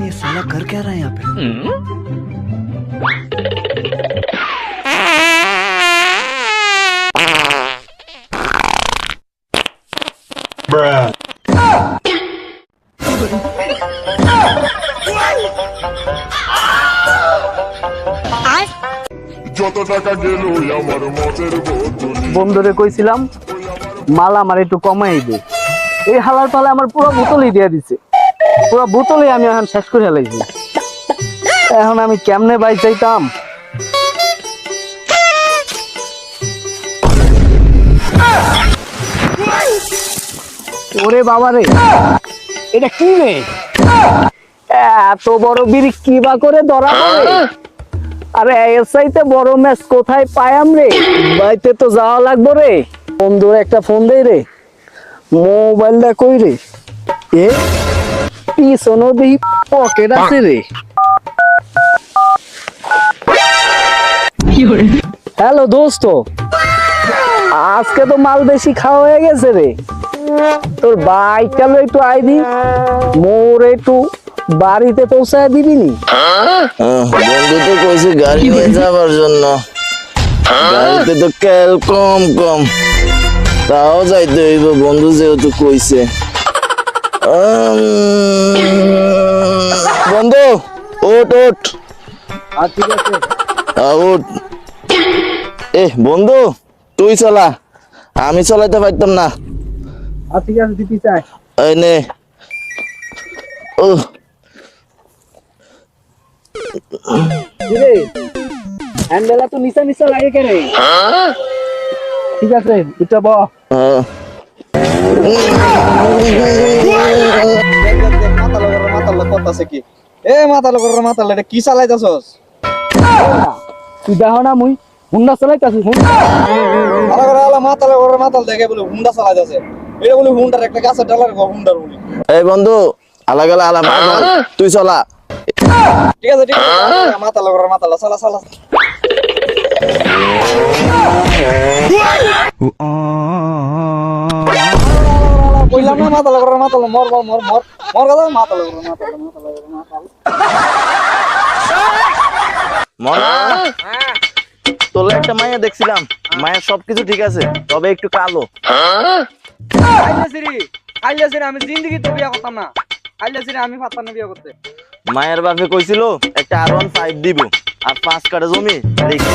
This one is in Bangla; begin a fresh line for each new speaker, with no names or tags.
ये साला कर क्या रहा है यहाँ पे?
যত টাকা গেল আমার মতের বোতল
বন্ধুরে কইছিলাম মাল আমার একটু কমাই দে, এই হালার পালে আমার পুরো বোতলই দিয়ে দিছে, পুরো বোতলই আমি এখন শেষ করে ফেলাইছি। এখন আমি কেমনে বাইক যাইতাম? ওরে বাবা রে, এটা কি রে? এত বড় বিড়ি কি বা করে ধরা পড়ে? আরে এর চাইতে বড় ম্যাচ কোথায় পায়াম রে? বাইতে তো যাওয়া লাগবো রে। বন্ধুর একটা ফোন দেই রে, মোবাইলটা কই রে? এ পিছনও দেখি পকেট আছে রে। হ্যালো দোস্ত, আজকে তো মাল বেশি খাওয়া হয়ে গেছে রে, তোর বাইকটা লো একটু আইবি, মোর একটু বাড়িতে পৌঁছায় দিবি নি?
বন্ধু তো কইছে গাড়ি নিয়ে যাবার জন্য, গাড়িতে তো তেল কম কম, তাও যাইতে হইব বন্ধু যেহেতু কইছে। বন্ধু ওট ওট,
ঠিক আছে।
ওট। বন্ধু তুই চলা, আমি চলাইতে পারতাম না।
ঠিক আছে, দিতে চাই।
এই নে।
রে হ্যান্ডেলা তো নিচা নিচা লাগে কে রে? ঠিক আছে, এটা ব
কি চালাইতাছস?
তুই দেখো না মুই হুন্ডা চালাইতাছি।
মাতাল দেখে বলে হুন্ডা চালাইতাছে, এটা বলে হুন্ডার একটা গাছের ডালার হুন্ডার বলি।
এই বন্ধু আলাগ আলা তুই চলা।
ঠিক আছে মাতাল চালা চালা। কইলাম না মাতাল মর মর মর মর মর কথা মাতাল
মনা তোলে একটা মায়া দেখছিলাম, মায়ের সবকিছু ঠিক আছে, তবে একটু কালো।
আমি জিন্দগি তো বিয়া করতাম না, আমি পারতাম না বিয়া করতে।
মায়ের বাপে কইছিল একটা R15 দিব আর 5 কাঠা জমি রেখে।